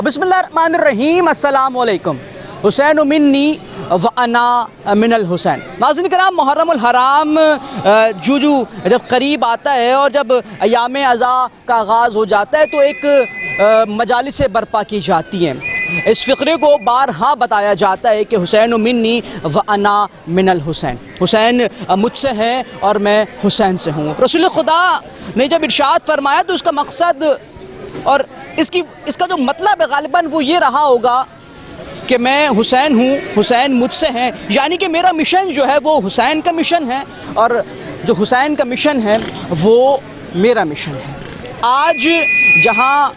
बिस्मिल्लाहिर्रहमानिर्रहीम, अस्सलामु अलैकुम। हुसैन मिन्नी व अना मिनल हुसैन। नाज़रीन कराम, मुहर्रमुल हराम जब करीब आता है और जब अयाम अज़ा का आगाज़ हो जाता है तो एक मजालिस बर्पा की जाती हैं। इस फ़िक्रे को बारहा बताया जाता है कि हुसैन मिन्नी व अना मिनल हुसैन, हुसैन मुझसे हैं और मैं हुसैन से हूँ। रसूल खुदा ने जब इरशाद फरमाया तो उसका मकसद और इसका जो मतलब है गालिबन वो ये रहा होगा कि मैं हुसैन हूँ, हुसैन मुझसे हैं, यानी कि मेरा मिशन जो है वो हुसैन का मिशन है और जो हुसैन का मिशन है वो मेरा मिशन है। आज जहाँ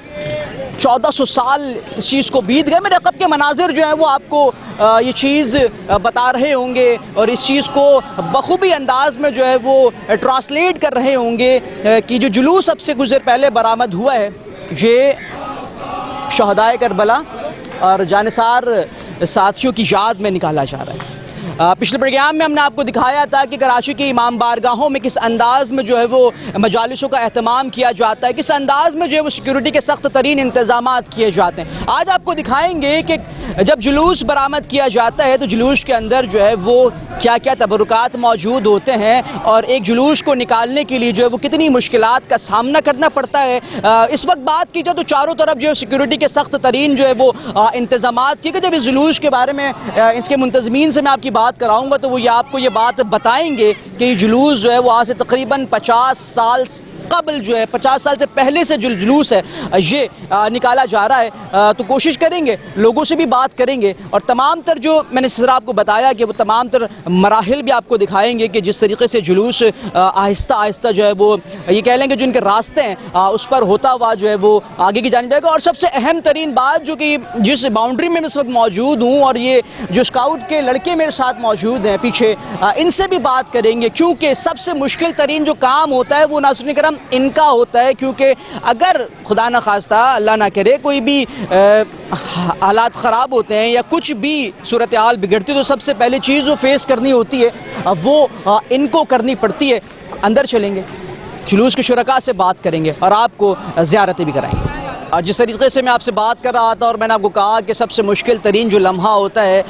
1400 साल इस चीज़ को बीत गए, मेरे कब के मनाजिर जो हैं वो आपको ये चीज़ बता रहे होंगे और इस चीज़ को बखूबी अंदाज में जो है वो ट्रांसलेट कर रहे होंगे कि जो जुलूस अब से कुछ देर पहले बरामद हुआ है ये शहदाए करबला और जानिसार साथियों की याद में निकाला जा रहा है। पिछले प्रोग्राम में हमने आपको दिखाया था कि कराची की इमाम बारगाहों में किस अंदाज़ में जो है वो मजालिसों का एहतमाम किया जाता है, किस अंदाज़ में जो है वो सिक्योरिटी के सख्त तरीन इंतज़ामात किए जाते हैं। आज आपको दिखाएंगे कि जब जुलूस बरामद किया जाता है तो जुलूस के अंदर जो है वो क्या क्या तबरुकात मौजूद होते हैं और एक जुलूस को निकालने के लिए जो है वो कितनी मुश्किलात का सामना करना पड़ता है। इस वक्त बात की जाए तो चारों तरफ जो है सिक्योरिटी के सख्त तरीन जो है वो इंतज़ामात किए गए। जब इस जुलूस के बारे में इसके मुंतज़मीन से मैं आपकी बात कराऊंगा तो वो ये आपको ये बात बताएंगे कि ये जुलूस जो है वो आज से तकरीबन 50 साल कबल जो है 50 साल से पहले से जो जुलूस है ये निकाला जा रहा है। तो कोशिश करेंगे, लोगों से भी बात करेंगे और तमाम तर जो मैंने इस तरह आपको बताया कि वो तमाम तर मराहिल भी आपको दिखाएंगे कि जिस तरीके से जुलूस आहिस्ता आहिस्ता जो है वो ये कह लेंगे जो इनके रास्ते हैं उस पर होता हुआ जो है वो आगे की जानिब जाएगा। और सबसे अहम तरीन बात जो कि जिस बाउंड्री में मैं इस वक्त मौजूद हूँ और ये जो स्काउट के लड़के मेरे साथ मौजूद हैं पीछे, इनसे भी बात करेंगे क्योंकि सबसे मुश्किल तरीन जो काम होता है वो नाज़रीन करम इनका होता है। क्योंकि अगर खुदा न खास्ता अल्लाह ना करे कोई भी हालात ख़राब होते हैं या कुछ भी सूरत हाल बिगड़ती है तो सबसे पहली चीज़ जो फेस करनी होती है वो इनको करनी पड़ती है। अंदर चलेंगे, जुलूस के शुरका से बात करेंगे और आपको ज़ियारतें भी कराएंगे। जिस तरीके से मैं आपसे बात कर रहा था और मैंने आपको कहा कि सबसे मुश्किल तरीन जो लम्हा होता है,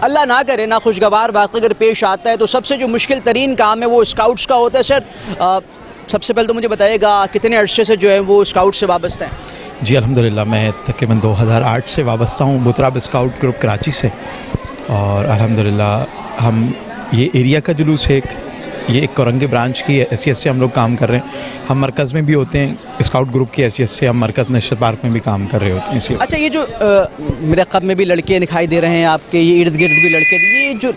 अल्लाह ना करे ना खुशगवार वाक़या अगर पेश आता है तो सबसे जो मुश्किल तरीन काम है वो स्काउट्स का होता है। सर सबसे पहले तो मुझे बताइएगा कितने अरसे से जो है वो स्काउट से वाबस्ता है? जी अल्हम्दुलिल्लाह, मैं तकरीबन 2008 से वाबस्ता हूँ बुतराब स्काउट ग्रुप कराची से। और अल्हम्दुलिल्लाह हम ये एरिया का जुलूस है, ये एक कोरंगे ब्रांच की हैसियत से हम लोग काम कर रहे हैं। हम मरकज़ में भी होते हैं, स्काउट ग्रुप की हैसियत से हम मरकज़ नेशनल पार्क में भी काम कर रहे होते हैं इसलिए। अच्छा, ये जो मेरे क़ब में भी लड़के दिखाई दे रहे हैं आपके, ये इर्द गिर्द भी लड़के, ये जो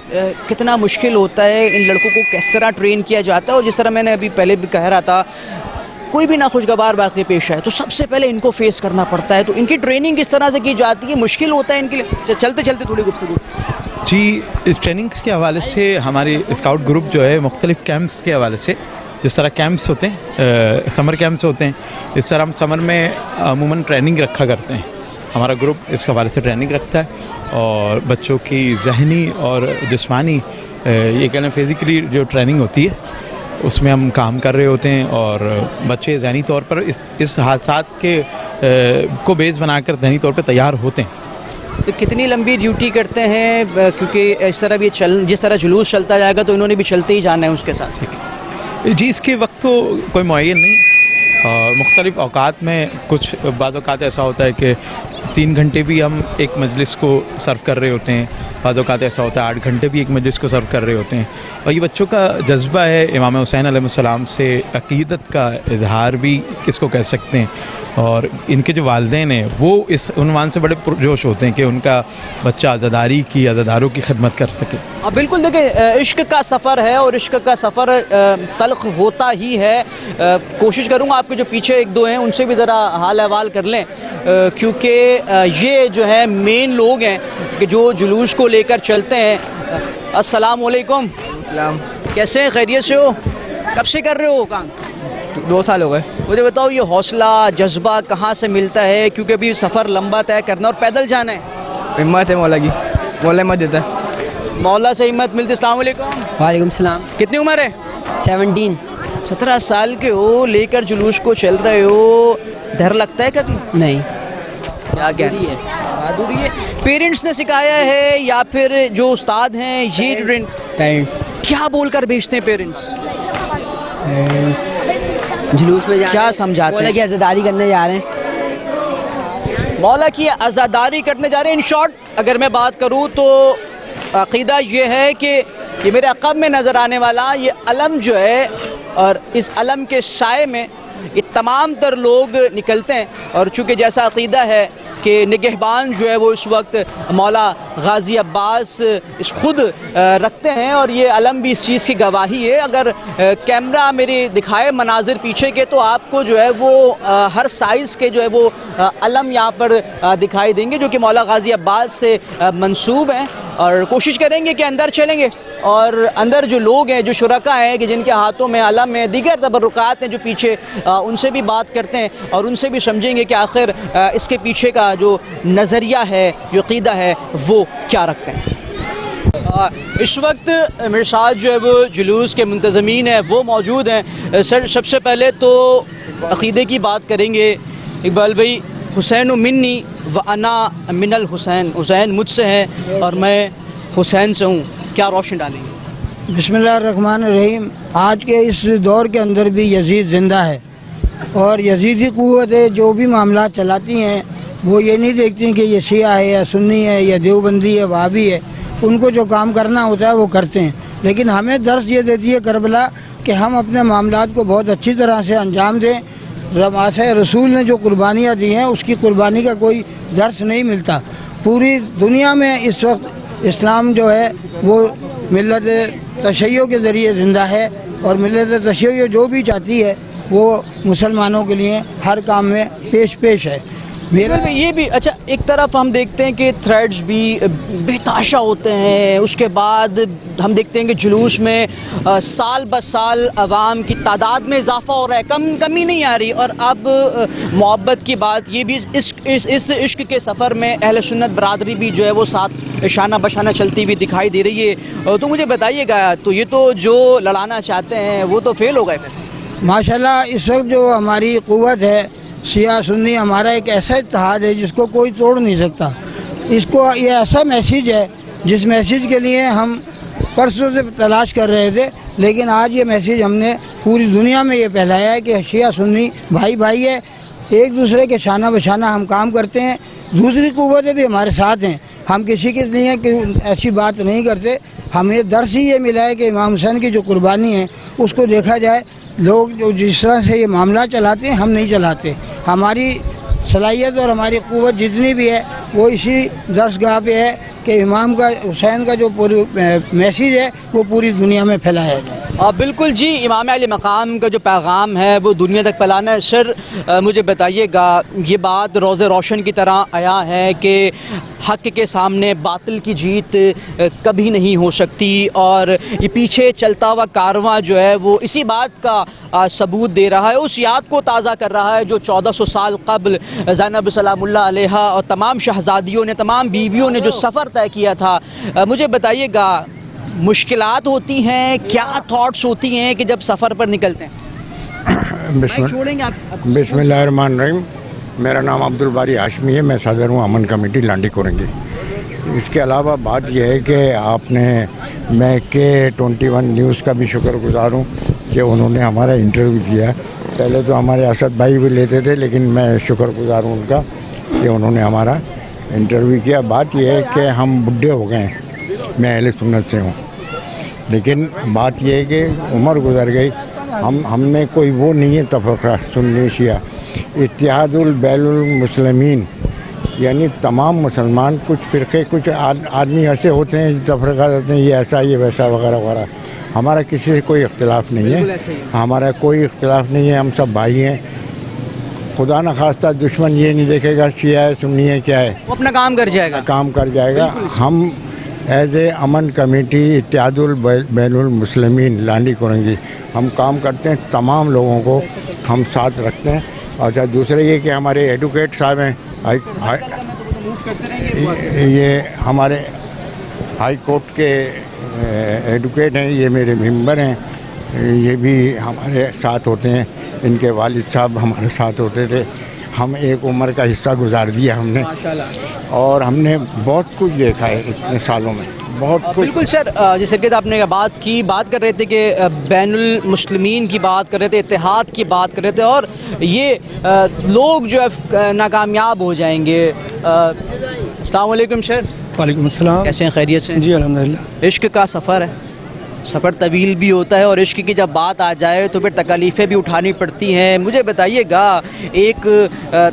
कितना मुश्किल होता है इन लड़कों को किस तरह ट्रेन किया जाता है? और जिस तरह मैंने अभी पहले भी कह रहा था, कोई भी नाखुशगवार वाक़या पेश आए तो सबसे पहले इनको फेस करना पड़ता है। तो इनकी ट्रेनिंग किस तरह से की जाती है? मुश्किल होता है इनके लिए? चलते चलते थोड़ी गुफ्तगू। जी, ट्रेनिंग्स के हवाले से हमारे स्काउट ग्रुप जो है मुख्तलिफ़ कैंप्स के हवाले से, जिस तरह कैंप्स होते हैं समर कैंप्स होते हैं, इस तरह हम समर में अमूमन ट्रेनिंग रखा करते हैं। हमारा ग्रुप इस हवाले से ट्रेनिंग रखता है और बच्चों की ज़हनी और जिस्मानी ये कह लें फिज़िकली जो ट्रेनिंग होती है उसमें हम काम कर रहे होते हैं और बच्चे ज़हनी तौर पर इस हादसात के को बेस बनाकर ज़हनी तौर पर तैयार होते हैं। तो कितनी लंबी ड्यूटी करते हैं? क्योंकि इस तरह भी जिस तरह जुलूस चलता जाएगा तो इन्होंने भी चलते ही जाना है उसके साथ। ठीक जी, इसके वक्त तो कोई मुअय्यन नहीं, मुख्तलिफ़ औकात में कुछ बाज़ औक़ात ऐसा होता है कि 3 घंटे भी हम एक मजलिस को सर्व कर रहे होते हैं, बाज़ औक़ात ऐसा होता है 8 घंटे भी एक मजलिस को सर्व कर रहे होते हैं। और ये बच्चों का जज्बा है इमाम हुसैन अलैहिस्सलाम से अक़ीदत का इजहार भी किसको कह सकते हैं। और इनके जो वालिदैन हैं वो इस उन्वान से बड़े पुरजोश होते हैं कि उनका बच्चा आज़ादारी की आज़ादारों की खिदमत कर सके। बिल्कुल, देखिए इश्क का सफ़र है और इश्क का सफ़र तल्ख़ होता ही है। कोशिश करूँगा आपके जो पीछे एक दो हैं उनसे भी ज़रा हाल अहवाल कर लें, क्योंकि ये जो है मेन लोग हैं कि जो जुलूस को लेकर चलते हैं। अस्सलाम वालेकुम। कैसे हैं? खैरियत से हो? कब से कर रहे हो काम? 2 साल हो गए। मुझे बताओ ये हौसला जज्बा कहाँ से मिलता है? क्योंकि अभी सफ़र लंबा तय करना और पैदल जाना है। हिम्मत है मौला की, मौला हिम्मत देता है। मौला से हिम्मत मिलती। अस्सलाम वालेकुम। वालेकुम सलाम। कितनी उम्र है? 17। 17 साल के हो, लेकर जुलूस को चल रहे हो, डर लगता है कभी? नहीं। کیا کہنا ہے؟ بہادری ہے. پیرنٹس نے سکھایا ہے یا پھر جو استاد ہیں یہ پیرنٹس کیا بول کر بھیجتے ہیں پیرنٹس؟ جلوس میں کیا سمجھاتے مولا ہیں؟ کی عزاداری کرنے جا رہے ہیں. مولا کی عزاداری کرنے جا رہے ہیں. ان شارٹ اگر میں بات کروں تو عقیدہ یہ ہے کہ یہ میرے عقب میں نظر آنے والا یہ علم جو ہے اور اس علم کے سائے میں یہ تمام تر لوگ نکلتے ہیں. اور چونکہ جیسا عقیدہ ہے کہ نگہبان جو ہے وہ اس وقت مولا غازی عباس اس خود رکھتے ہیں اور یہ علم بھی اس چیز کی گواہی ہے. اگر کیمرہ میرے دکھائے مناظر پیچھے کے تو آپ کو جو ہے وہ ہر سائز کے جو ہے وہ علم یہاں پر دکھائی دیں گے جو کہ مولا غازی عباس سے منسوب ہیں. اور کوشش کریں گے کہ اندر چلیں گے اور اندر جو لوگ ہیں جو شرکاء ہیں کہ جن کے ہاتھوں میں علم ہے دیگر تبرکات ہیں جو پیچھے ان سے بھی بات کرتے ہیں اور ان سے بھی سمجھیں گے کہ آخر اس کے پیچھے کا جو نظریہ ہے جو عقیدہ ہے وہ کیا رکھتے ہیں. اس وقت میرے ساتھ جو ہے وہ جلوس کے منتظمین ہیں وہ موجود ہیں. سر سب سے پہلے تو عقیدے کی بات کریں گے. اقبال بھائی حسین منی و انا من الحسین، حسین مجھ سے ہے اور میں حسین سے ہوں، کیا روشن ڈالیں گے؟ بسم اللہ الرحمن الرحیم. آج کے اس دور کے اندر بھی یزید زندہ ہے اور یزیدی قوتیں جو بھی معاملات چلاتی ہیں وہ یہ نہیں دیکھتی کہ یہ شیعہ ہے یا سنی ہے یا دیوبندی ہے وہابی ہے. ان کو جو کام کرنا ہوتا ہے وہ کرتے ہیں. لیکن ہمیں درس یہ دیتی ہے کربلا کہ ہم اپنے معاملات کو بہت اچھی طرح سے انجام دیں. رماسہ رسول نے جو قربانیاں دی ہیں اس کی قربانی کا کوئی درس نہیں ملتا. پوری دنیا میں اس وقت اسلام جو ہے وہ ملت تشیع کے ذریعے زندہ ہے اور ملت تشیع جو بھی چاہتی ہے وہ مسلمانوں کے لیے ہر کام میں پیش ہے. میرا یہ بھی اچھا ایک طرف ہم دیکھتے ہیں کہ تھریڈز بھی بے تحاشا ہوتے ہیں. اس کے بعد ہم دیکھتے ہیں کہ جلوس میں سال بہ سال عوام کی تعداد میں اضافہ ہو رہا ہے، کمی نہیں آ رہی. اور اب محبت کی بات یہ بھی اس عشق کے سفر میں اہل سنت برادری بھی جو ہے وہ ساتھ شانہ بشانہ چلتی ہوئی دکھائی دے رہی ہے. تو مجھے بتائیے گا تو یہ تو جو لڑانا چاہتے ہیں وہ تو فیل ہو گئے پھر. ماشاءاللہ اس وقت جو ہماری قوت ہے شیعہ سنی ہمارا ایک ایسا اتحاد ہے جس کو کوئی توڑ نہیں سکتا. اس کو یہ ایسا میسیج ہے جس میسیج کے لیے ہم پرسوں سے تلاش کر رہے تھے لیکن آج یہ میسیج ہم نے پوری دنیا میں یہ پھیلایا ہے کہ شیعہ سنی بھائی بھائی ہے. ایک دوسرے کے شانہ بشانہ ہم کام کرتے ہیں. دوسری قوتیں بھی ہمارے ساتھ ہیں. ہم کسی کے لیے کہ ایسی بات نہیں کرتے. ہمیں درس ہی یہ ملا ہے کہ امام حسین کی جو قربانی ہے اس کو دیکھا جائے. لوگ جو جس طرح سے یہ معاملہ چلاتے ہیں ہم نہیں چلاتے. ہماری صلاحیت اور ہماری قوت جتنی بھی ہے وہ اسی درسگاہ پہ ہے کہ امام کا حسین کا جو پوری میسیج ہے وہ پوری دنیا میں پھیلایا جائے. بالکل جی، امام علی مقام کا جو پیغام ہے وہ دنیا تک پھیلانا ہے. سر مجھے بتائیے گا یہ بات روز روشن کی طرح آیا ہے کہ حق کے سامنے باطل کی جیت کبھی نہیں ہو سکتی اور یہ پیچھے چلتا ہوا کارواں جو ہے وہ اسی بات کا ثبوت دے رہا ہے. اس یاد کو تازہ کر رہا ہے جو 1400 سال قبل زینب سلام اللہ علیہا اور تمام شہزادیوں نے تمام بیویوں نے جو سفر طے کیا تھا. مجھے بتائیے گا مشکلات ہوتی ہیں، کیا تھاٹس ہوتی ہیں کہ جب سفر پر نکلتے ہیں؟ بسم اللہ الرحمن الرحیم. میرا نام عبدالباری ہاشمی ہے. میں صدر ہوں امن کمیٹی لانڈی کورنگی. اس کے علاوہ بات یہ ہے کہ آپ نے میں K21 نیوز کا بھی شکر گزار ہوں کہ انہوں نے ہمارا انٹرویو کیا. پہلے تو ہمارے اسد بھائی بھی لیتے تھے لیکن میں شکر گزار ہوں ان کا کہ انہوں نے ہمارا انٹرویو کیا. بات یہ ہے کہ ہم بڈھے ہو گئے ہیں. میں اہل سنت سے ہوں لیکن بات یہ ہے کہ عمر گزر گئی. ہم میں کوئی وہ نہیں ہے تفرقہ سنی شیعہ. اتحاد البین المسلمین یعنی تمام مسلمان. کچھ فرقے کچھ آدمی ایسے ہوتے ہیں تفرقہ دیتے ہیں یہ ایسا یہ ویسا وغیرہ وغیرہ. ہمارا کسی سے کوئی اختلاف نہیں ہے. ہمارا کوئی اختلاف نہیں ہے. ہم سب بھائی ہیں. خدا نخواستہ دشمن یہ نہیں دیکھے گا شیعہ ہے سنی ہے کیا ہے، وہ اپنا کام کر جائے گا. کام کر جائے گا. ہم ایز اے امن کمیٹی اتحاد البین المسلمین لانڈی کورنگی ہم کام کرتے ہیں. تمام لوگوں کو ہم ساتھ رکھتے ہیں. اور دوسرے یہ کہ ہمارے ایڈوکیٹ صاحب ہیں یہ ہمارے ہائی کورٹ کے ایڈوکیٹ ہیں. یہ میرے ممبر ہیں. یہ بھی ہمارے ساتھ ہوتے ہیں. ان کے والد صاحب ہمارے ساتھ ہوتے تھے. ہم ایک عمر کا حصہ گزار دیا ہم نے، اور ہم نے بہت کچھ دیکھا ہے اتنے سالوں میں، بہت کچھ. بالکل سر، جس طریقے سے آپ نے بات کر رہے تھے کہ بین المسلمین کی بات کر رہے تھے، اتحاد کی بات کر رہے تھے، اور یہ لوگ جو ہے ناکامیاب ہو جائیں گے. السلام علیکم سر. وعلیکم السلام. کیسے ہیں؟ خیریت سے؟ جی الحمدللہ. عشق کا سفر ہے، سفر طویل بھی ہوتا ہے، اور عشق کی جب بات آ جائے تو پھر تکالیفیں بھی اٹھانی پڑتی ہیں. مجھے بتائیے گا، ایک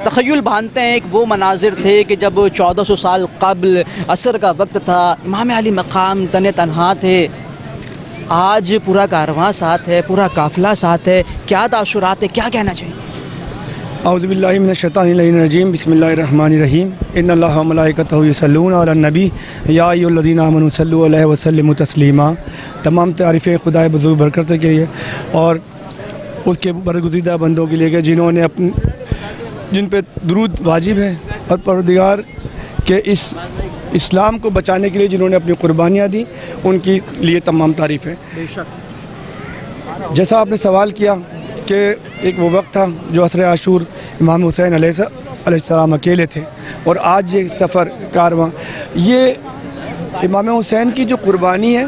تخیل باندھتے ہیں، ایک وہ مناظر تھے کہ جب 1400 سال قبل عصر کا وقت تھا، امام علی مقام تنہا تھے، آج پورا کارواں ساتھ ہے، پورا قافلہ ساتھ ہے. کیا تاثرات ہے، کیا کہنا چاہیے؟ اعوذ باللہ من الشیطان الرجیم. بسم اللہ الرحمن الرحیم. ان اللہ و ملائکتہ یصلون علی النبی یا ایھا الذین آمنوا صلوا علیہ وسلموا تسلیما. تمام تعریفیں خدائے بزرگ برکت کے لیے اور اس کے برگزیدہ بندوں کے لیے کہ جنہوں نے جن پہ درود واجب ہے، اور پروردگار کے اس اسلام کو بچانے کے لیے جنہوں نے اپنی قربانیاں دی، ان کی لیے تمام تعریفیں. جیسا آپ نے سوال کیا کہ ایک وہ وقت تھا جو عصر عاشور امام حسین علیہ السلام اکیلے تھے، اور آج یہ سفر کارواں، یہ امام حسین کی جو قربانی ہے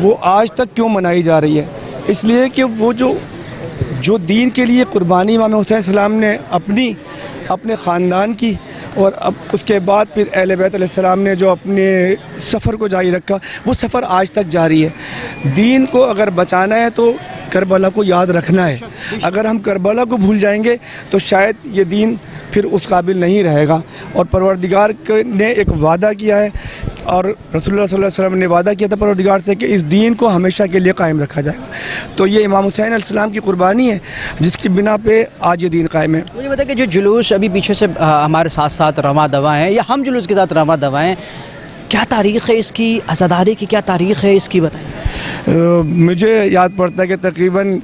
وہ آج تک کیوں منائی جا رہی ہے؟ اس لیے کہ وہ جو دین کے لیے قربانی امام حسین السلام نے اپنے خاندان کی، اور اب اس کے بعد پھر اہل بیت علیہ السلام نے جو اپنے سفر کو جاری رکھا، وہ سفر آج تک جاری ہے. دین کو اگر بچانا ہے تو کربلا کو یاد رکھنا ہے. اگر ہم کربلا کو بھول جائیں گے تو شاید یہ دین پھر اس قابل نہیں رہے گا. اور پروردگار نے ایک وعدہ کیا ہے، اور رسول اللہ صلی اللہ علیہ وسلم نے وعدہ کیا تھا پروردگار سے کہ اس دین کو ہمیشہ کے لیے قائم رکھا جائے گا. تو یہ امام حسین علیہ السلام کی قربانی ہے جس کی بنا پہ آج یہ دین قائم ہے. مجھے بتائیں کہ جو جلوس ابھی پیچھے سے ہمارے ساتھ ساتھ رواں دواں ہیں، یا ہم جلوس کے ساتھ رواں دواں ہیں، کیا تاریخ ہے اس کی؟ عزاداری کی کیا تاریخ ہے اس کی، بتائیں. مجھے یاد پڑتا ہے کہ تقریباً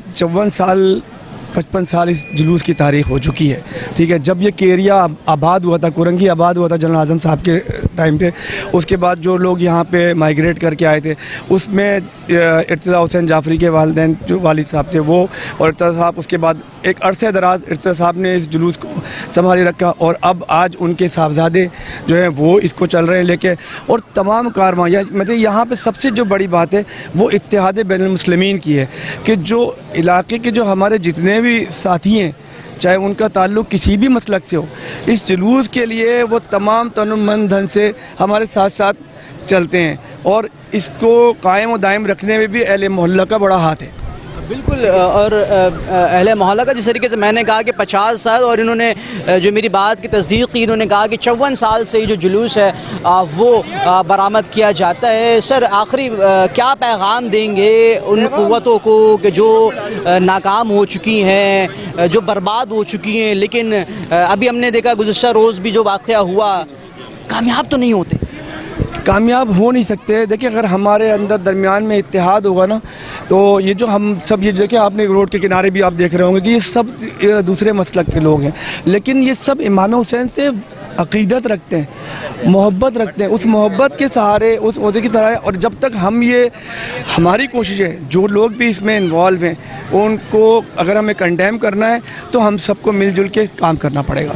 55 سال اس جلوس کی تاریخ ہو چکی ہے. ٹھیک ہے، جب یہ کیریا آباد ہوا تھا، کورنگی آباد ہوا تھا جنرل اعظم صاحب کے ٹائم پہ، اس کے بعد جو لوگ یہاں پہ مائیگریٹ کر کے آئے تھے، اس میں ارتضیٰ حسین جعفری کے والدین جو والد صاحب تھے وہ، اور ارتضیٰ صاحب، اس کے بعد ایک عرصے دراز ارتضیٰ صاحب نے اس جلوس کو سنبھالے رکھا، اور اب آج ان کے صاحبزادے جو ہیں وہ اس کو چل رہے ہیں لے کے. اور تمام کارواں، مطلب یہاں پہ سب سے جو بڑی بات ہے وہ اتحاد بین المسلمین کی ہے، کہ جو علاقے کے جو ہمارے جتنے بھی ساتھی ہیں، چاہے ان کا تعلق کسی بھی مسلک سے ہو، اس جلوس کے لیے وہ تمام تن من دھن سے ہمارے ساتھ ساتھ چلتے ہیں، اور اس کو قائم و دائم رکھنے میں بھی اہل محلہ کا بڑا ہاتھ ہے. بالکل. اور اہل محلہ کا جس طریقے سے میں نے کہا کہ 50 سال، اور انہوں نے جو میری بات کی تصدیق کی، انہوں نے کہا کہ 54 سال سے یہ جو جلوس ہے وہ برآمد کیا جاتا ہے. سر، آخری کیا پیغام دیں گے ان قوتوں کو کہ جو ناکام ہو چکی ہیں، جو برباد ہو چکی ہیں، لیکن ابھی ہم نے دیکھا گزشتہ روز بھی جو واقعہ ہوا، کامیاب تو نہیں ہوتے؟ کامیاب ہو نہیں سکتے. دیکھیں، اگر ہمارے اندر درمیان میں اتحاد ہوگا نا، تو یہ جو ہم سب، یہ دیکھیں آپ نے روڈ کے کنارے بھی آپ دیکھ رہے ہوں گے کہ یہ سب دوسرے مسلک کے لوگ ہیں، لیکن یہ سب امام حسین سے عقیدت رکھتے ہیں، محبت رکھتے ہیں. اس محبت کے سہارے، اس عہدے کی طرح، اور جب تک ہم ہماری کوشش ہے، جو لوگ بھی اس میں انوالو ہیں ان کو اگر ہمیں کنڈیم کرنا ہے تو ہم سب کو مل جل کے کام کرنا پڑے گا.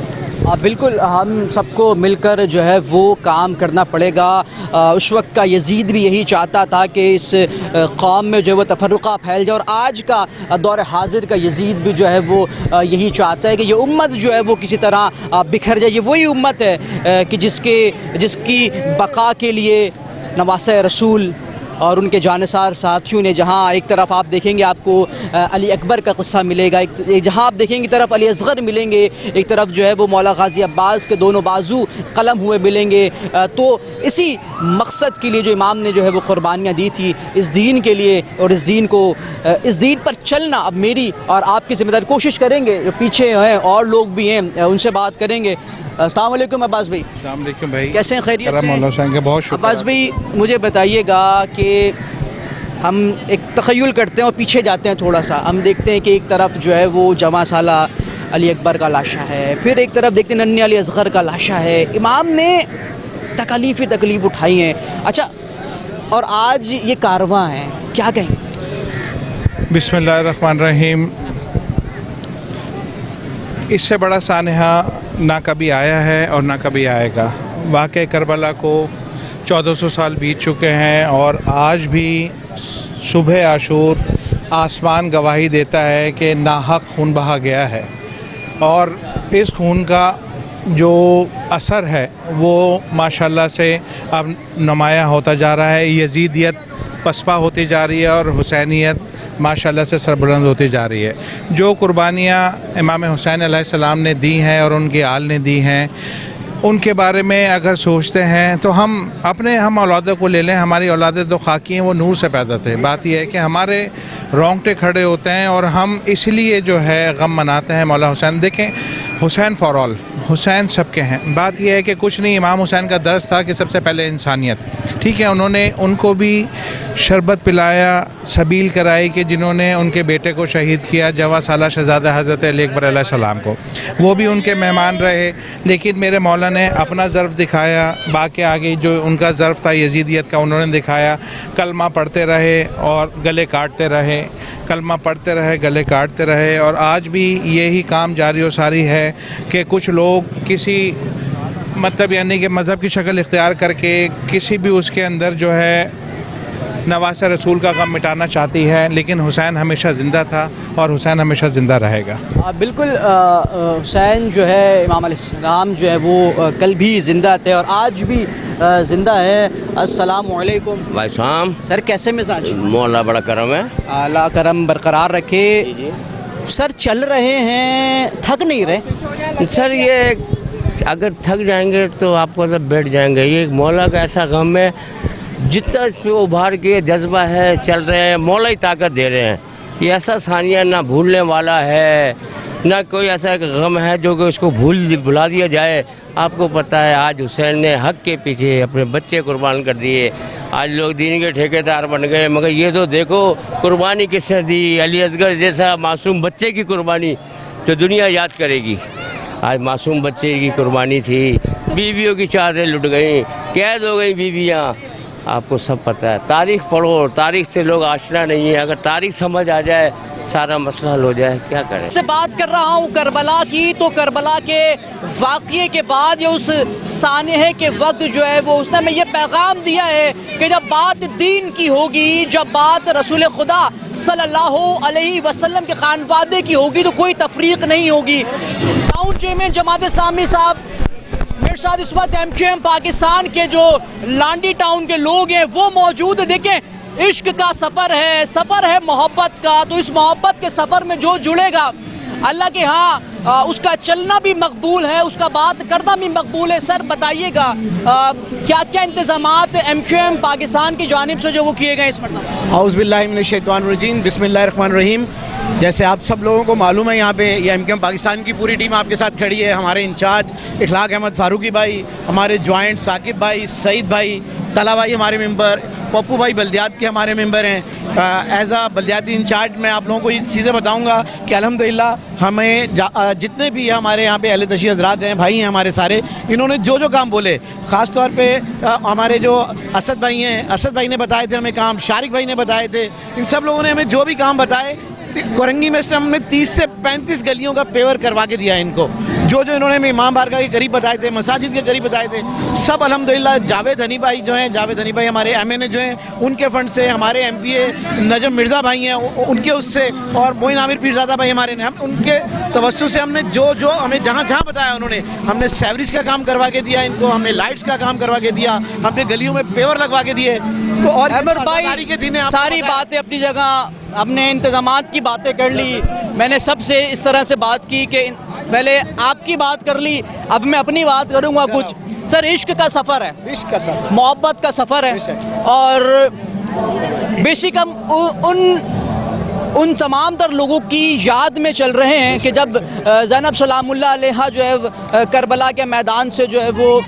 بالکل، ہم سب کو مل کر جو ہے وہ کام کرنا پڑے گا. اس وقت کا یزید بھی یہی چاہتا تھا کہ اس قوم میں جو ہے وہ تفرقہ پھیل جائے، اور آج کا دور حاضر کا یزید بھی جو ہے وہ یہی چاہتا ہے کہ یہ امت جو ہے وہ کسی طرح بکھر جائے. یہ وہی امت ہے کہ جس کی بقا کے لیے نواسۂ رسول اور ان کے جانثار ساتھیوں نے، جہاں ایک طرف آپ دیکھیں گے آپ کو علی اکبر کا قصہ ملے گا، جہاں آپ دیکھیں گے طرف علی اصغر ملیں گے، ایک طرف جو ہے وہ مولا غازی عباس کے دونوں بازو قلم ہوئے ملیں گے. تو اسی مقصد کے لیے جو امام نے جو ہے وہ قربانیاں دی تھی اس دین کے لیے، اور اس دین پر چلنا اب میری اور آپ کی ذمہ داری. کوشش کریں گے، جو پیچھے ہیں اور لوگ بھی ہیں ان سے بات کریں گے. السلام علیکم عباس بھائی. السلام علیکم بھائی، کیسے ہیں؟ خیریت سے؟ مولانا حسین کا بہت شکر. عباس بھائی، مجھے بتائیے گا کہ ہم ایک تخیل کرتے ہیں اور پیچھے جاتے ہیں تھوڑا سا. ہم دیکھتے ہیں کہ ایک طرف جو ہے وہ جواں سالہ علی اکبر کا لاشا ہے، پھر ایک طرف دیکھتے ہیں ننھے علی اصغر کا لاشا ہے. امام نے تکلیف اٹھائی ہیں. اچھا، اور آج یہ کارواں ہے، کیا کہیں؟ بسم اللہ الرحمن الرحیم. اس سے بڑا سانحہ ना कभी आया है और ना कभी आएगा। वाक़ई करबला को 1400 साल बीत चुके हैं और आज भी सुबह आशूर आसमान गवाही देता है कि नाहक खून बहा गया है, और इस खून का जो असर है वो माशाल्लाह से अब नुमाया होता जा रहा है। यजीदियत पसपा होती जा रही है और हुसैनियत माशाल्लाह से सरबुलंद होती जा रही है। जो कुर्बानियाँ इमाम हुसैन अलैहिस्सलाम ने दी हैं और उनकी आल ने दी हैं, उनके बारे में अगर सोचते हैं तो हम औलादों को ले लें। हमारी औलादें तो खाकी हैं, वो नूर से पैदा थे। बात यह है कि हमारे रोंगटे खड़े होते हैं और हम इसलिए जो है गम मनाते हैं मौला हुसैन। देखें, हुसैन फॉर ऑल, हुसैन सबके हैं। बात यह है कि कुछ नहीं, इमाम हुसैन का दर्स था कि सबसे पहले इंसानियत, ठीक है। उन्होंने उनको भी शरबत पिलाया, सबील कराई कि जिन्होंने उनके बेटे को शहीद किया, जवा साला शहज़ादा हज़रत अली अकबर अलैहिस्सलाम को, वो भी उनके मेहमान रहे। लेकिन मेरे मौला ने अपना ज़र्फ़ दिखाया, बाकी आगे जो उनका ज़र्फ़ था यजीदियत का उन्होंने दिखाया। कलमा पढ़ते रहे और गले काटते रहे, कलमा पढ़ते रहे, गले काटते रहे। और आज भी यही काम जारी और सारी है कि कुछ लोग किसी मतलब यानी कि मज़हब की शक्ल इख्तियार करके किसी भी उसके अंदर जो है नवासे रसूल का गम मिटाना चाहती है, लेकिन हुसैन हमेशा ज़िंदा था और हुसैन हमेशा ज़िंदा रहेगा। बिल्कुल, हुसैन जो है इमाम अलैहिस्सलाम जो है वो कल भी ज़िंदा थे और आज भी ज़िंदा है। अस्सलाम वालेकुम भाई साहब। सर, कैसे मिजाज? मौला बड़ा करम है, अल्लाह करम बरकरार रखे। सर, चल रहे हैं, थक नहीं रहे? सर ये अगर थक जाएंगे तो आपको तो बैठ जाएंगे। ये मौला का ऐसा गम है, जितना इस पे उभार के जज्बा है, चल रहे हैं, मौला ही ताकत दे रहे हैं। ये ऐसा सानिया ना भूलने वाला है, ना कोई ऐसा गम है जो कि उसको भुला दिया जाए। आपको पता है आज हुसैन ने हक के पीछे अपने बच्चे कुर्बान कर दिए। आज लोग दीन के ठेकेदार बन गए, मगर ये तो देखो कुर्बानी किसने दी, अली असगर जैसा मासूम बच्चे की कुर्बानी जो दुनिया याद करेगी। आज मासूम बच्चे की कुर्बानी थी, बीवियों की चादरें लुट गई, कैद हो गई बीवियाँ। आपको सब पता है, तारीख़ पढ़ो, तारीख़ से लोग आशना नहीं है। अगर तारीख़ समझ आ जाए सारा मसला हल हो जाए, क्या करें। से बात कर रहा हूँ करबला की, तो करबला के वाक़ये के बाद या उस सानहे के वक्त जो है वो उसने हमें ये पैगाम दिया है कि जब बात दीन की होगी, जब बात रसूल खुदा सल्लल्लाहु अलैहि वसल्लम के खानवादे की होगी तो कोई तफरीक नहीं होगी। टाउन चेयरमैन जमात इस्लामी साहब मेरे साथ इस वक्त MQM पाकिस्तान के जो लांडी टाउन के लोग हैं वो मौजूद है। देखें, इश्क का सफ़र है मोहब्बत का। तो इस मोहब्बत के सफ़र में जो जुड़ेगा अल्लाह के यहाँ उसका चलना भी मकबूल है, उसका बात करना भी मकबूल है। सर बताइएगा क्या क्या इंतज़ामात MQM पाकिस्तान की जानिब से जो वो किए गए इस मरतबा? औज़ु बिल्लाहि मिनश शैतानिर रजीम, बिस्मिल्लाहिर रहमानिर रहीम। जैसे आप सब लोगों को मालूम है, यहाँ पे ये MQM पाकिस्तान की पूरी टीम आपके साथ खड़ी है। हमारे इंचार्ज इखलाक अहमद फारूकी भाई, हमारे जॉइंट साकिब भाई, सईद भाई, तला भाई हमारे मेंबर, पप्पू भाई बल्दियात के हमारे मेंबर हैं। एज आ बल्दियाती इंचार्ज मैं आप लोगों को ये चीज़ें बताऊंगा कि अल्हम्दुलिल्लाह हमें जितने भी हमारे यहाँ पे अहले तशरीह हज़रात हैं, भाई हैं हमारे सारे, इन्होंने जो जो काम बोले, ख़ास तौर पे हमारे जो असद भाई हैं, असद भाई ने बताए थे हमें काम, शारिक भाई ने बताए थे, इन सब लोगों ने हमें जो भी काम बताए, कोरंगी में हमने 30 से 35 गलियों का पेवर करवा के दिया इनको। जो जो इन्होंने हमें इमाम बारगाह के करीब बताए थे, मसाजिद के करीब बताए थे, सब अल्हम्दुलिल्लाह। जावेद हनी भाई जो हैं, जावेद हनी भाई हमारे MNA जो हैं, उनके फंड से, हमारे MPA नजम मिर्ज़ा भाई हैं उनके उससे, और मोइन आमिर पीरज़ादा भाई हमारे ने, हम उनके तवस्सुस से हमने जो जो हमें जहाँ जहाँ बताया उन्होंने, हमने सेवरेज का काम करवा के दिया इनको, हमने लाइट्स का काम करवा के दिया, हमने गलियों में पेवर लगवा के दिए। तो और भाई के दिन सारी बातें अपनी जगह, हमने इंतज़ामात की बातें कर ली, मैंने सबसे इस तरह से बात की कि पहले आपकी बात कर ली, अब मैं अपनी बात करूंगा कुछ। सर, इश्क का सफ़र है, इश्क का सफ़र, मोहब्बत का सफ़र है, और बेसिक हम उन तमाम तर लोगों की याद में चल रहे हैं कि जब ज़ैनब सलामुल्लाह अलैहा जो है करबला के मैदान से जो है वो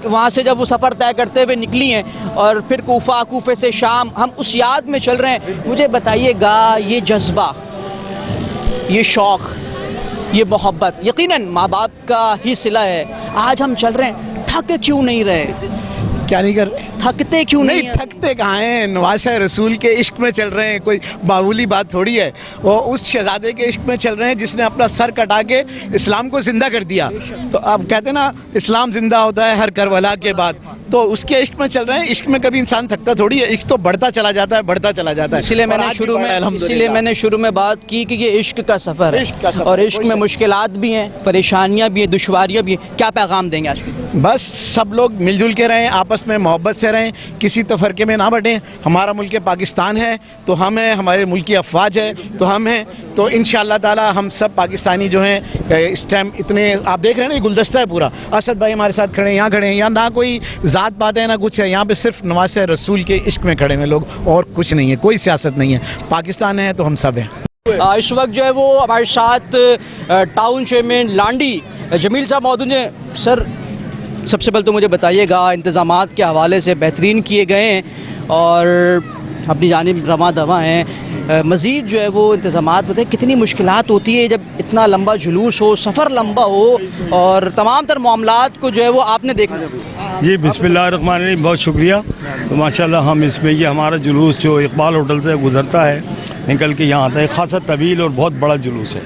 वहाँ से जब वो सफ़र तय करते हुए निकली हैं और फिर कूफे से शाम, हम उस याद में चल रहे हैं। मुझे बताइएगा, ये जज्बा, ये शौक़, ये मोहब्बत यकीनन माँ बाप का ही सिला है। आज हम चल रहे हैं, थक क्यों नहीं रहे? क्या नहीं कर रहे? थकते क्यों नहीं नहीं थकते कहाँ हैं, नवाज़ रसूल के इश्क में चल रहे हैं, कोई मामूली बात थोड़ी है। वो उस शहजादे के इश्क में चल रहे हैं जिसने अपना सर कटा के इस्लाम को ज़िंदा कर दिया। तो आप कहते हैं ना इस्लाम ज़िंदा होता है हर करबला के बाद, तो उसके इश्क में चल रहे हैं। इश्क में कभी इंसान थकता थोड़ी है, इश्क तो बढ़ता चला जाता है, बढ़ता चला जाता है। इसीलिए और मैंने आज भी शुरू बढ़ा है, में अल्हम्दुलिल्लाह। बात की कि ये इश्क का सफ़र है, इश्क का सफ़र और है, इश्क कोई में शक मुश्किलात भी हैं, परेशानियां भी हैं, दुश्वारियां भी हैं। क्या पैगाम देंगे आज के? बस सब लोग मिलजुल के रहें, आपस में मोहब्बत से रहें, किसी तफरके में ना बटें। हमारा मुल्क पाकिस्तान है तो हम हैं, हमारे मुल्क की अफवाज है तो हम हैं, तो इंशाअल्लाह ताला हम सब पाकिस्तानी जो हैं इस टाइम इतने, आप देख रहे हैं ना ये गुलदस्ता है पूरा। असद भाई हमारे साथ खड़े हैं, यहाँ खड़े हैं, यहाँ ना कोई ज़ात पात है ना कुछ है, यहाँ पे सिर्फ नवाज़ रसूल के इश्क में खड़े हैं लोग, और कुछ नहीं है, कोई सियासत नहीं है। पाकिस्तान है तो हम सब हैं। इस वक्त जो है वो हमारे साथ टाउन चेयरमैन लांडी जमील साहब मौजूद हैं। सर सबसे पहले तो मुझे बताइएगा, इंतज़ामात के हवाले से बेहतरीन किए गए हैं और अपनी जानिब रवां दवा हैं, मज़ीद जो है वो इंतज़ामात बताए कितनी मुश्किलात होती है जब इतना लंबा जुलूस हो, सफ़र लंबा हो, और तमाम तर मामलात को जो है वो आपने देखा। जी बिस्मिल्लाहिर्रहमानिर्रहीम, बहुत शुक्रिया। तो माशाल्लाह हम इसमें ये हमारा जुलूस जो इकबाल होटल से गुज़रता है निकल के यहाँ आता है, ख़ासा तवील और बहुत बड़ा जुलूस है,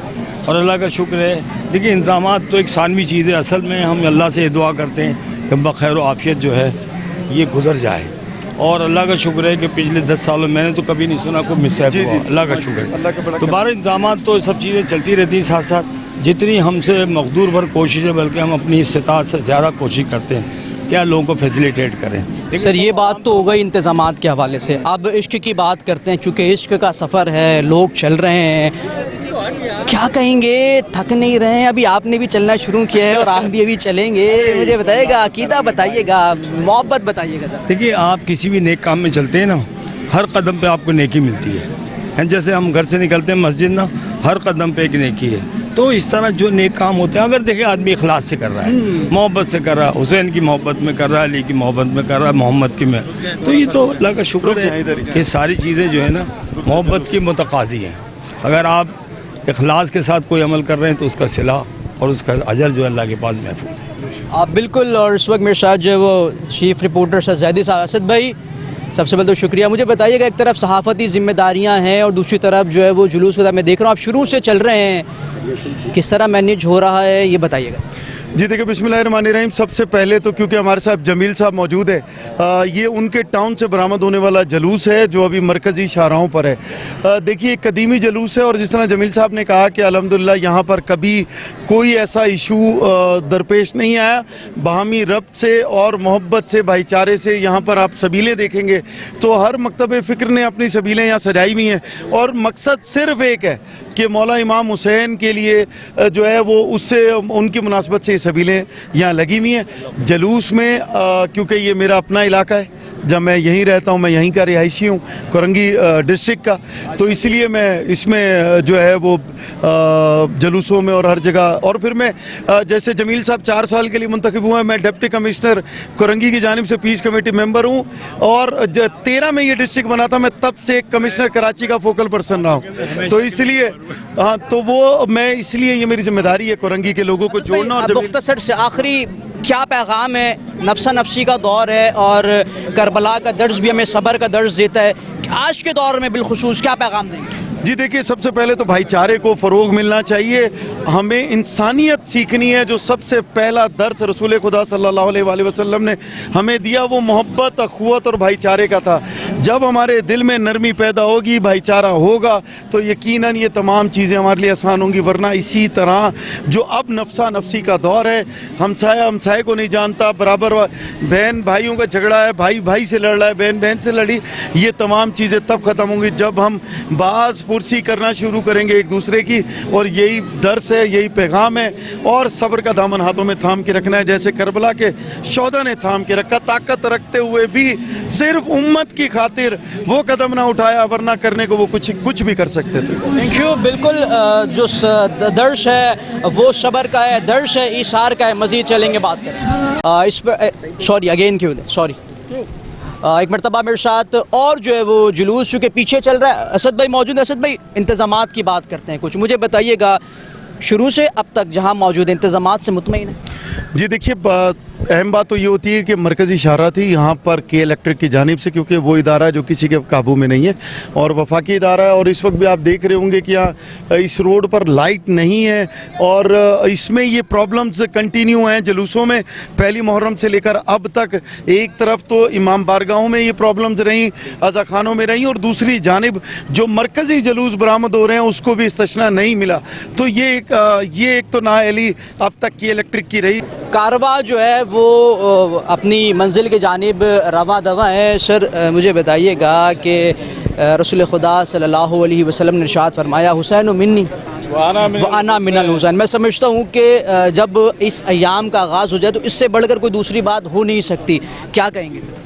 और अल्लाह का शुक्र है। देखिए इंतज़ामात तो एक सानवी चीज़ है, असल में हम अल्लाह से दुआ करते हैं कि बख़ैर आफ़ियत जो है ये गुज़र जाए, और अल्लाह का शुक्र है कि पिछले 10 सालों में मैंने तो कभी नहीं सुना कोई मिसहैप हुआ, अल्लाह का शुक्र है। तो 12 इंतज़ामात तो सब चीज़ें चलती रहती हैं, साथ साथ जितनी हमसे मक़दूर भर कोशिश है, बल्कि हम अपनी इस्तिताअत से ज़्यादा कोशिश करते हैं क्या लोगों को फैसिलिटेट करें। सर ये बात तो हो गई इंतज़ामात के हवाले से, अब इश्क की बात करते हैं। चूँकि इश्क का सफ़र है, लोग चल रहे हैं, क्या कहेंगे, थक नहीं रहे हैं? अभी आपने भी चलना शुरू किया है और आप भी अभी चलेंगे, मुझे बताइएगा, अकीदा बताइएगा, मोहब्बत बताइएगा। देखिए आप किसी भी नेक काम में चलते हैं ना, हर कदम पे आपको नेकी मिलती है। जैसे हम घर से निकलते हैं मस्जिद ना, हर कदम पे एक नेकी है। तो इस तरह जो नेक काम होते हैं, अगर देखिए आदमी इखलास से कर रहा है, मोहब्बत से कर रहा है, हुसैन की मोहब्बत में कर रहा है, अली की मोहब्बत में कर रहा है, मोहम्मद की में, तो ये तो अल्लाह का शुक्र है कि सारी चीज़ें जो है ना मोहब्बत की मुतकाज़ी हैं। अगर आप इखलास के साथ कोई अमल कर रहे हैं तो उसका सिला और उसका अजर जो है अल्लाह के पास महफूज है। आप बिल्कुल। और इस वक्त मेरे साथ जो है वो चीफ़ रिपोर्टर शहज़ादी साहब। असद भाई सबसे पहले तो शुक्रिया। मुझे बताइएगा, एक तरफ सहाफ़ती ज़िम्मेदारियाँ हैं और दूसरी तरफ जो है वो जुलूस का मैं देख रहा हूँ आप शुरू से चल रहे हैं, किस तरह मैनेज हो रहा है ये बताइएगा। जी देखिए बिस्मिल्लाहिर्रहमानिर्रहीम, सबसे पहले तो क्योंकि हमारे साथ जमील साहब मौजूद है, ये उनके टाउन से बरामद होने वाला जलूस है जो अभी मरकज़ी शाहराहों पर है। देखिए कदीमी जलूस है, और जिस तरह जमील साहब ने कहा कि अल्हम्दुलिल्लाह यहाँ पर कभी कोई ऐसा इशू दरपेश नहीं आया। बाहमी रब्त से और मोहब्बत से, भाईचारे से यहाँ पर आप सबीलें देखेंगे तो हर मकतब फ़िक्र ने अपनी सबीलें यहाँ सजाई हुई हैं, और मकसद सिर्फ़ एक है कि मौला इमाम हुसैन के लिए जो है वो उससे उनकी मुनासबत से सबीलें यहाँ लगी हुई हैं। जलूस में क्योंकि ये मेरा अपना इलाका है, जब मैं यहीं रहता हूँ, मैं यहीं का रिहायशी हूँ, कोरंगी डिस्ट्रिक्ट का, तो इसलिए मैं इसमें जो है वो जलूसों में और हर जगह, और फिर मैं जैसे जमील साहब 4 साल के लिए मुंतखब हुआ है, मैं डिप्टी कमिश्नर कोरंगी की जानिब से पीस कमेटी मेंबर हूँ, और 13 में ये डिस्ट्रिक्ट बना था, मैं तब से कमिश्नर कराची का फोकल पर्सन रहा हूँ। तो इसलिए हाँ, तो वो मैं इसलिए ये मेरी जिम्मेदारी है कोरंगी के लोगों को जोड़ना। और मुख्तसर से आखिरी क्या पैगाम है? नफ्सा नफ्सी का दौर है और करबला का दर्ज भी हमें सब्र का दर्ज देता है, आज के दौर में बिलखुसूस क्या पैगाम देंगे? जी देखिए सबसे पहले तो भाईचारे को फ़रोग मिलना चाहिए, हमें इंसानियत सीखनी है। जो सबसे पहला दर्स रसूल खुदा सल्लल्लाहु अलैहि वसल्लम ने हमें दिया वो मोहब्बत, अखुवत और भाईचारे का था। जब हमारे दिल में नरमी पैदा होगी, भाईचारा होगा, तो यकीनन ये तमाम चीज़ें हमारे लिए आसान होंगी। वरना इसी तरह जो अब नफ्सा नफ्सी का दौर है, हमसाया हमसाए को नहीं जानता, बराबर बहन भाइयों का झगड़ा है, भाई भाई से लड़ रहा है, बहन बहन से लड़ी, ये तमाम चीज़ें तब ख़त्म होंगी जब हम बाज़ पुरसी करना शुरू करेंगे एक दूसरे की। और यही दर्स है, यही पैगाम है, और सब्र का दामन हाथों में थाम के रखना है, जैसे करबला के शोदा ने थाम के रखा, ताकत रखते हुए भी सिर्फ उम्मत की खातिर वो कदम ना उठाया, वरना करने को वो कुछ भी कर सकते थे। Thank you. बिल्कुल, जो दर्श है वो सब्र का है, दर्श है इशार का है। मज़ीद चलेंगे, बात करें इस पर। सॉरी अगेन, क्यों सॉरी, एक मरतबा मेरे साथ और जो है वो जुलूस चूँकि पीछे चल रहा है, असद भाई मौजूद है। असद भाई इंतज़ामात की बात करते हैं, कुछ मुझे बताइएगा, शुरू से अब तक जहाँ मौजूद है इंतज़ामात से मुतमईन है? जी देखिए, अहम बात तो ये होती है कि मरकज़ी इशारा थी यहाँ पर के इलेक्ट्रिक की जानिब से, क्योंकि वो इदारा जो किसी के काबू में नहीं है और वफाकी इदारा है। और इस वक्त भी आप देख रहे होंगे कि यहाँ इस रोड पर लाइट नहीं है और इसमें ये प्रॉब्लम्स कंटिन्यू हैं जुलूसों में। पहली मुहर्रम से लेकर अब तक एक तरफ तो इमाम बारगाहों में ये प्रॉब्लम्स रहीं, अज़ा खानों में रहीं, और दूसरी जानिब जो मरकज़ी जुलूस बरामद हो रहे हैं उसको भी इस्तिस्ना नहीं मिला। तो ये एक तो नाअहली अब तक की इलेक्ट्रिक की रही। कारवां जो है वो अपनी मंजिल के जानिब रवा दवा है। सर मुझे बताइएगा कि रसूल खुदा सल्लल्लाहु अलैहि वसल्लम ने इरशाद फरमाया, हुसैन मिन्नी व अना मिनल हुसैन। मैं समझता हूँ कि जब इस अयाम का आगाज़ हो जाए तो इससे बढ़कर कोई दूसरी बात हो नहीं सकती। क्या कहेंगे सर?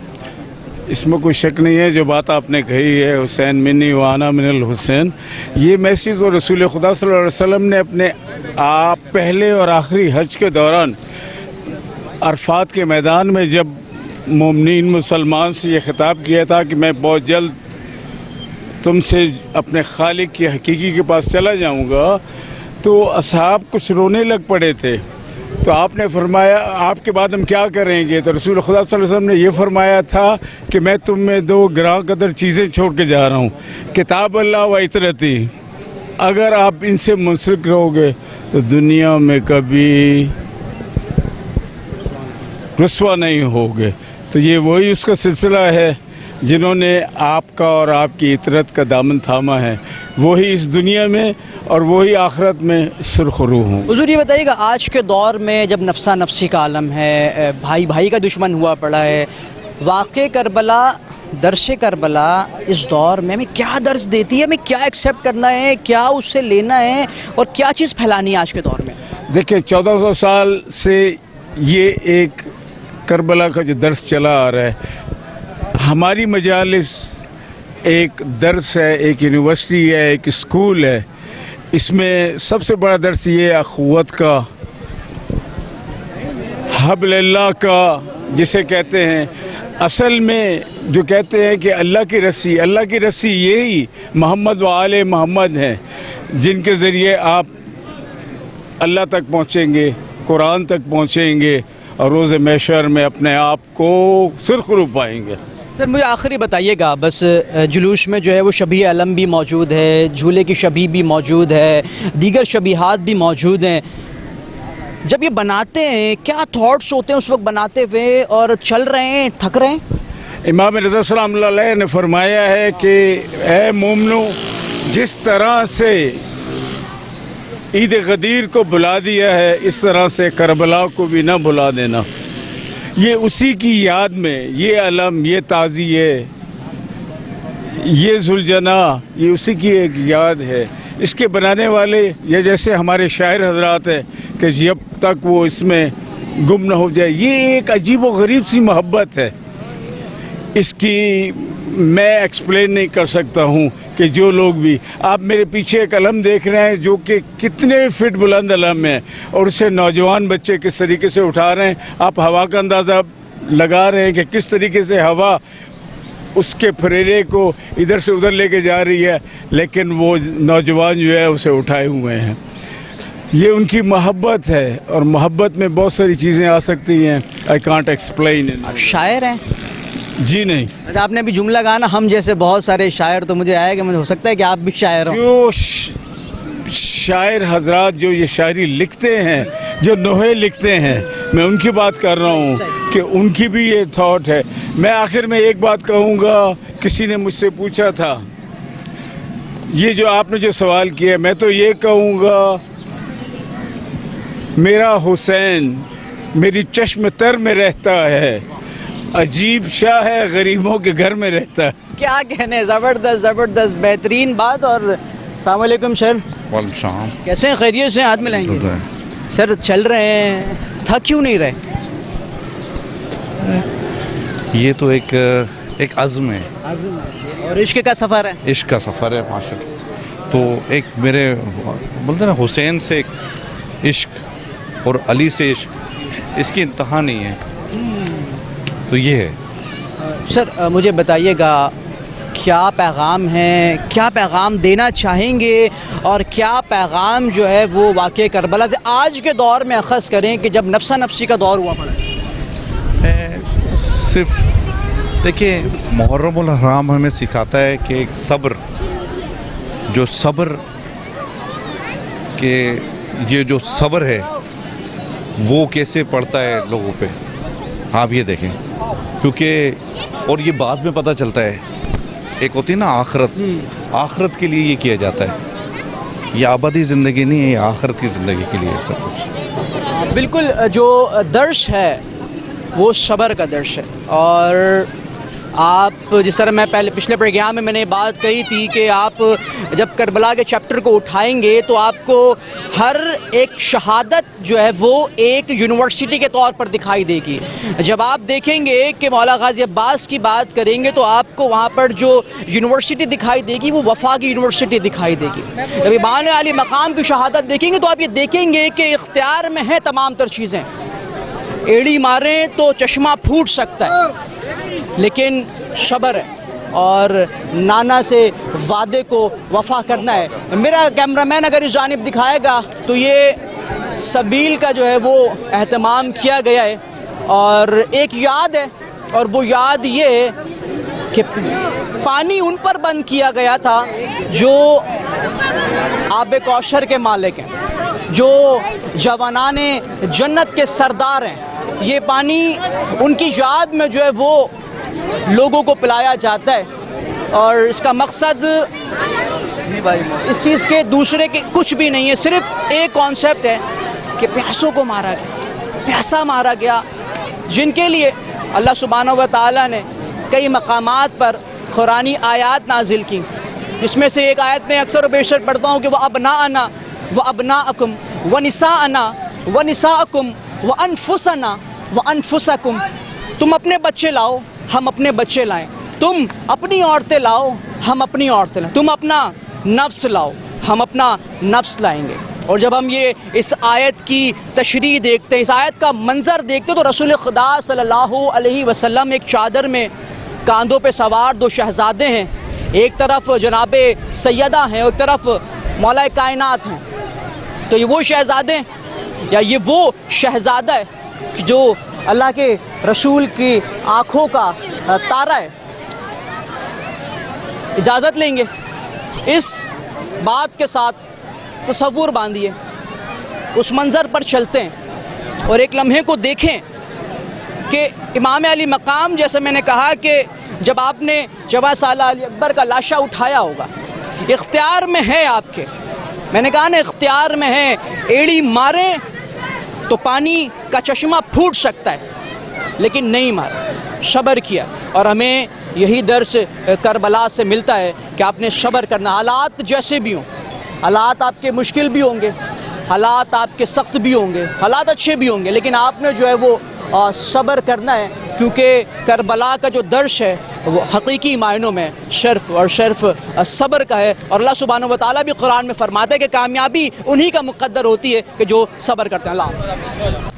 इसमें कोई शक नहीं है, जो बात आपने कही है हुसैन मिन्नी व अना मिनल हुसैन, ये मैसेज तो रसूल खुदा सल्लल्लाहु अलैहि वसल्लम ने अपने आप पहले और आखिरी हज के दौरान अरफात के मैदान में जब मोमिनीन मुसलमान से ये खिताब किया था कि मैं बहुत जल्द तुमसे अपने खालिक की हकीकी के पास चला जाऊंगा, तो असहाब कुछ रोने लग पड़े थे। तो आपने फरमाया आपके बाद हम क्या करेंगे? तो रसूल खुदा सल्लल्लाहु अलैहि वसल्लम ने ये फरमाया था कि मैं तुम में दो ग्रां कदर चीज़ें छोड़ के जा रहा हूँ, किताब अल्लाह व इतरती। अगर आप इनसे मुंसलिक रहोगे तो दुनिया में कभी रुस्वा नहीं होगे। तो ये वही उसका सिलसिला है जिन्होंने आपका और आपकी इतरत का दामन थामा है, वही इस दुनिया में और वही आखिरत में सुरखरू हूँ। हुजूर ये बताइएगा, आज के दौर में जब नफ्सा नफ्सी का आलम है, भाई भाई का दुश्मन हुआ पड़ा है, वाक़े करबला, दर्श करबला इस दौर में हमें क्या दर्स देती है? हमें क्या एक्सेप्ट करना है, क्या उससे लेना है और क्या चीज़ फैलानी है आज के दौर में? देखिए 1400 साल से ये एक करबला का जो दर्स चला आ रहा है, हमारी मजालिस एक दर्स है, एक यूनिवर्सिटी है, एक स्कूल है। इसमें सबसे बड़ा दर्स ये है अखुवत का, हब्लल्लाह का जिसे कहते हैं। असल में जो कहते हैं कि अल्लाह की रस्सी यही मोहम्मद व आले मोहम्मद हैं, जिनके ज़रिए आप अल्लाह तक पहुँचेंगे, कुरान तक पहुँचेंगे और रोज़ महशर में अपने आप को सुरखरू पाएंगे। सर मुझे आखिरी बताइएगा बस, जुलूस में जो है वो शबी अलम भी मौजूद है, झूले की शबी भी मौजूद है, दीगर शबीहात भी मौजूद हैं। जब ये बनाते हैं क्या थॉट्स होते हैं उस वक्त बनाते हुए, और चल रहे हैं, थक रहे हैं? इमाम रज़ा सल्लल्लाहु अलैहि ने फरमाया है कि ए मोमिनो, जिस तरह से ईद गदीर को बुला दिया है, इस तरह से करबला को भी ना बुला देना। ये उसी की याद में ये अलम, ये ताज़िए, ये जुलजना, ये उसी की एक याद है। इसके बनाने वाले ये जैसे हमारे शायर हजरात हैं कि जब तक वो इसमें गुम न हो जाए, ये एक अजीब व गरीब सी मोहब्बत है। इसकी मैं एक्सप्लेन नहीं कर सकता हूँ कि जो लोग भी, आप मेरे पीछे एक अलम देख रहे हैं जो कि कितने फिट बुलंद अलम है, और उसे नौजवान बच्चे किस तरीके से उठा रहे हैं। आप हवा का अंदाज़ा लगा रहे हैं कि किस तरीके से हवा उसके फरेरे को इधर से उधर लेके जा रही है, लेकिन वो नौजवान जो है उसे उठाए हुए हैं। ये उनकी मोहब्बत है, और मोहब्बत में बहुत सारी चीज़ें आ सकती हैं। I can't explain. आप शायर हैं? जी नहीं। अच्छा, आपने अभी जुमला कहा ना, हम जैसे बहुत सारे शायर, तो मुझे आया कि मुझे हो सकता है कि आप भी शायर हो। जो शायर हजरात जो ये शायरी लिखते हैं, जो नोहे लिखते हैं, मैं उनकी बात कर रहा हूँ कि उनकी भी ये थॉट है। मैं आखिर में एक बात कहूँगा, किसी ने मुझसे पूछा था, ये जो आपने जो सवाल किया, मैं तो ये कहूँगा, मेरा हुसैन मेरी चश्म तर में रहता है, अजीब शाह है, गरीबों के घर में रहता है। क्या कहने, ज़बरदस्त ज़बरदस्त, बेहतरीन बात। और अस्सलाम वालेकुम सर। वालेकुम सलाम। कैसे हैं? खैरियत से? हाथ मिलाएंगे। सर चल रहे हैं, थक क्यों नहीं रहे? ये तो एक अज़्म है, और इश्क का सफ़र है। इश्क का सफ़र है माशाअल्लाह से। तो एक मेरे बोलते ना, हुसैन से एक इश्क और अली से इश्क, इसकी इंतहा नहीं है। तो ये है। सर मुझे बताइएगा, کیا پیغام ہے, کیا پیغام دینا چاہیں گے, اور کیا پیغام جو ہے وہ واقع کربلا سے آج کے دور میں اخذ کریں کہ جب نفسا نفسی کا دور ہوا پڑا ہے؟ صرف دیکھیے, محرم الحرام ہمیں سکھاتا ہے کہ ایک صبر, جو صبر کہ یہ جو صبر ہے وہ کیسے پڑتا ہے لوگوں پہ, آپ یہ دیکھیں. کیونکہ اور یہ بعد میں پتہ چلتا ہے, ایک ہوتی ہے نا آخرت, آخرت کے لیے یہ کیا جاتا ہے. یہ آبادی زندگی نہیں ہے, یہ آخرت کی زندگی کے لیے سب کچھ. بالکل, جو درس ہے وہ صبر کا درس ہے. اور آپ جس طرح میں پچھلے پروگرام میں نے بات کہی تھی کہ آپ جب کربلا کے چیپٹر کو اٹھائیں گے تو آپ کو ہر ایک شہادت جو ہے وہ ایک یونیورسٹی کے طور پر دکھائی دے گی. جب آپ دیکھیں گے کہ مولا غازی عباس کی بات کریں گے تو آپ کو وہاں پر جو یونیورسٹی دکھائی دے گی وہ وفا کی یونیورسٹی دکھائی دے گی. جب امام علی مقام کی شہادت دیکھیں گے تو آپ یہ دیکھیں گے کہ اختیار میں ہیں تمام تر چیزیں. ایڑی ماریں تو چشمہ پھوٹ سکتا ہے لیکن صبر ہے, اور نانا سے وعدے کو وفا کرنا ہے. میرا کیمرہ مین اگر اس جانب دکھائے گا تو یہ سبیل کا جو ہے وہ اہتمام کیا گیا ہے, اور ایک یاد ہے, اور وہ یاد یہ ہے کہ پانی ان پر بند کیا گیا تھا جو آب کوثر کے مالک ہیں, جو جوانان جنت کے سردار ہیں. یہ پانی ان کی یاد میں جو ہے وہ لوگوں کو پلایا جاتا ہے, اور اس کا مقصد اس چیز کے دوسرے کے کچھ بھی نہیں ہے, صرف ایک کانسیپٹ ہے کہ پیاسوں کو مارا گیا, پیاسا مارا گیا, جن کے لیے اللہ سبحانہ و تعالیٰ نے کئی مقامات پر قرآنی آیات نازل کی, جس میں سے ایک آیت میں اکثر و بیشتر پڑھتا ہوں کہ وہ ابناءنا و ابناءکم و نساءنا و نساءکم و انفسنا و انفسکم. تم اپنے بچے لاؤ, ہم اپنے بچے لائیں, تم اپنی عورتیں لاؤ, ہم اپنی عورتیں لائیں, تم اپنا نفس لاؤ, ہم اپنا نفس لائیں گے. اور جب ہم یہ اس آیت کی تشریح دیکھتے ہیں, اس آیت کا منظر دیکھتے تو رسول خدا صلی اللہ علیہ وسلم ایک چادر میں کاندھوں پہ سوار دو شہزادے ہیں, ایک طرف جناب سیدہ ہیں, ایک طرف مولا کائنات ہیں. تو یہ وہ شہزادے یا یہ وہ شہزادہ ہے جو اللہ کے رسول کی آنکھوں کا تارا ہے. اجازت لیں گے اس بات کے ساتھ تصور باندھیے, اس منظر پر چلتے ہیں اور ایک لمحے کو دیکھیں کہ امام علی مقام, جیسے میں نے کہا کہ جب آپ نے جواں سالہ علی اکبر کا لاشا اٹھایا ہوگا, اختیار میں ہے آپ کے, میں نے کہا نا اختیار میں ہے, ایڑی ماریں تو پانی کا چشمہ پھوٹ سکتا ہے لیکن نہیں مارا, صبر کیا. اور ہمیں یہی درس کربلا سے ملتا ہے کہ آپ نے صبر کرنا, حالات جیسے بھی ہوں, حالات آپ کے مشکل بھی ہوں گے, حالات آپ کے سخت بھی ہوں گے, حالات اچھے بھی ہوں گے, لیکن آپ نے جو ہے وہ صبر کرنا ہے, کیونکہ کربلا کا جو درس ہے وہ حقیقی معنوں میں شرف اور شرف صبر کا ہے. اور اللہ سبحانہ و تعالیٰ بھی قرآن میں فرماتا ہے کہ کامیابی انہی کا مقدر ہوتی ہے کہ جو صبر کرتے ہیں. اللہ